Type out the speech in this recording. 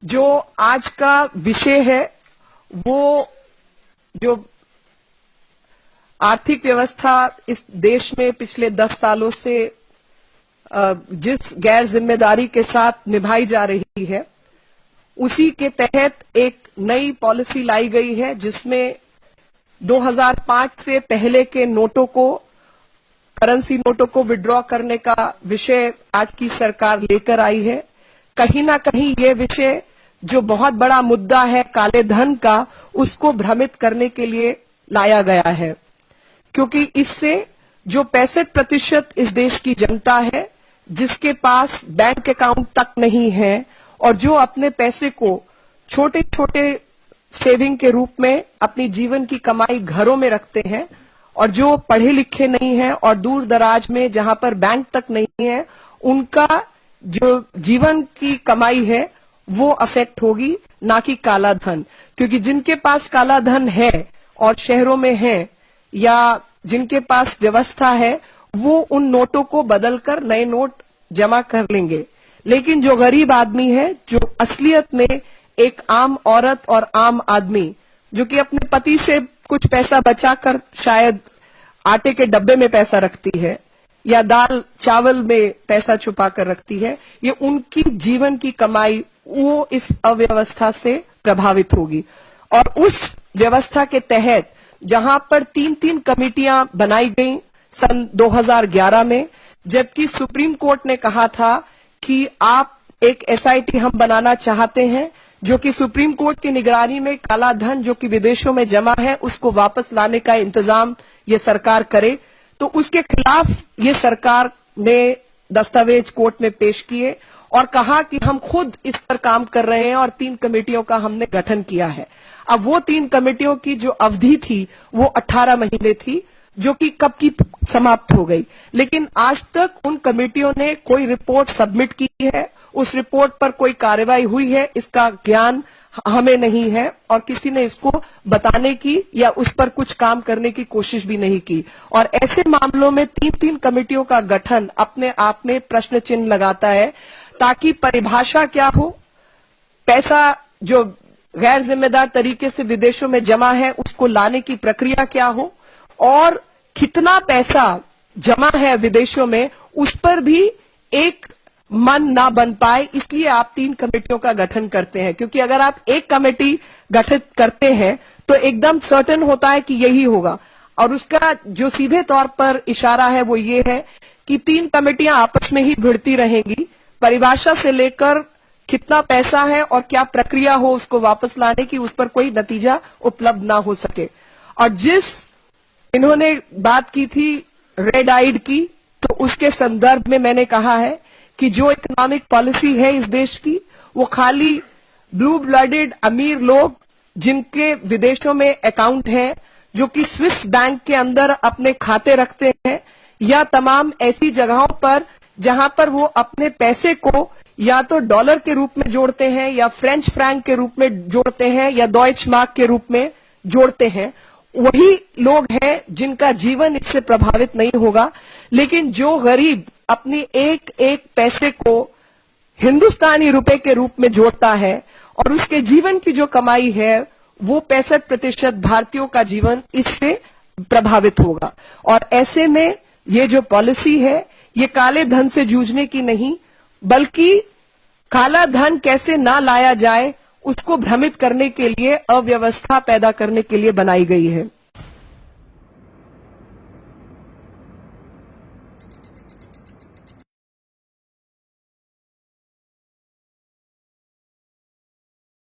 जो आज का विषय है वो जो आर्थिक व्यवस्था इस देश में पिछले 10 सालों से जिस गैर जिम्मेदारी के साथ निभाई जा रही है, उसी के तहत एक नई पॉलिसी लाई गई है जिसमें 2005 से पहले के नोटों को, करेंसी नोटों को विड्रॉ करने का विषय आज की सरकार लेकर आई है। कहीं ना कहीं ये विषय जो बहुत बड़ा मुद्दा है काले धन का, उसको भ्रमित करने के लिए लाया गया है, क्योंकि इससे जो 65% इस देश की जनता है जिसके पास बैंक अकाउंट तक नहीं है और जो अपने पैसे को छोटे छोटे सेविंग के रूप में अपनी जीवन की कमाई घरों में रखते हैं, और जो पढ़े लिखे नहीं हैं और दूर दराज में जहां पर बैंक तक नहीं है, उनका जो जीवन की कमाई है वो अफेक्ट होगी, ना कि काला धन। क्योंकि जिनके पास काला धन है और शहरों में है या जिनके पास व्यवस्था है, वो उन नोटों को बदलकर नए नोट जमा कर लेंगे। लेकिन जो गरीब आदमी है, जो असलियत में एक आम औरत और आम आदमी जो कि अपने पति से कुछ पैसा बचाकर शायद आटे के डब्बे में पैसा रखती है या दाल चावल में पैसा छुपा कर रखती है, ये उनकी जीवन की कमाई वो इस अव्यवस्था से प्रभावित होगी। और उस व्यवस्था के तहत जहां पर 3-3 कमेटियां बनाई गई सन 2011 में, जबकि सुप्रीम कोर्ट ने कहा था कि आप एक एसआईटी हम बनाना चाहते हैं जो कि सुप्रीम कोर्ट की निगरानी में काला धन जो कि विदेशों में जमा है उसको वापस लाने का इंतजाम ये सरकार करे, तो उसके खिलाफ ये सरकार ने दस्तावेज कोर्ट में पेश किए और कहा कि हम खुद इस पर काम कर रहे हैं और 3 कमेटियों का हमने गठन किया है। अब वो 3 कमेटियों की जो अवधि थी वो 18 महीने थी, जो कि कब की समाप्त हो गई। लेकिन आज तक उन कमेटियों ने कोई रिपोर्ट सबमिट की है, उस रिपोर्ट पर कोई कार्रवाई हुई है, इसका ज्ञान हमें नहीं है और किसी ने इसको बताने की या उस पर कुछ काम करने की कोशिश भी नहीं की। और ऐसे मामलों में 3-3 कमेटियों का गठन अपने आप में प्रश्न चिन्ह लगाता है, ताकि परिभाषा क्या हो, पैसा जो गैर जिम्मेदार तरीके से विदेशों में जमा है उसको लाने की प्रक्रिया क्या हो, और कितना पैसा जमा है विदेशों में उस पर भी एक मन ना बन पाए, इसलिए आप 3 कमेटियों का गठन करते हैं। क्योंकि अगर आप एक कमेटी गठित करते हैं तो एकदम सर्टेन होता है कि यही होगा, और उसका जो सीधे तौर पर इशारा है वो ये है कि 3 कमेटियां आपस में ही भिड़ती रहेंगी, परिभाषा से लेकर कितना पैसा है और क्या प्रक्रिया हो उसको वापस लाने की, उस पर कोई नतीजा उपलब्ध ना हो सके। और जिस इन्होंने बात की थी रेड आइड की, तो उसके संदर्भ में मैंने कहा है कि जो इकोनॉमिक पॉलिसी है इस देश की, वो खाली ब्लू ब्लडेड अमीर लोग जिनके विदेशों में अकाउंट है, जो कि स्विस बैंक के अंदर अपने खाते रखते हैं, या तमाम ऐसी जगहों पर जहां पर वो अपने पैसे को या तो डॉलर के रूप में जोड़ते हैं या फ्रेंच फ्रैंक के रूप में जोड़ते हैं या डॉइच मार्क के रूप में जोड़ते हैं, वही लोग हैं जिनका जीवन इससे प्रभावित नहीं होगा। लेकिन जो गरीब अपनी एक एक पैसे को हिंदुस्तानी रुपए के रूप में जोड़ता है और उसके जीवन की जो कमाई है वो 65% भारतीयों का जीवन इससे प्रभावित होगा। और ऐसे में ये जो पॉलिसी है ये काले धन से जूझने की नहीं, बल्कि काला धन कैसे ना लाया जाए उसको भ्रमित करने के लिए, अव्यवस्था पैदा करने के लिए बनाई गई है।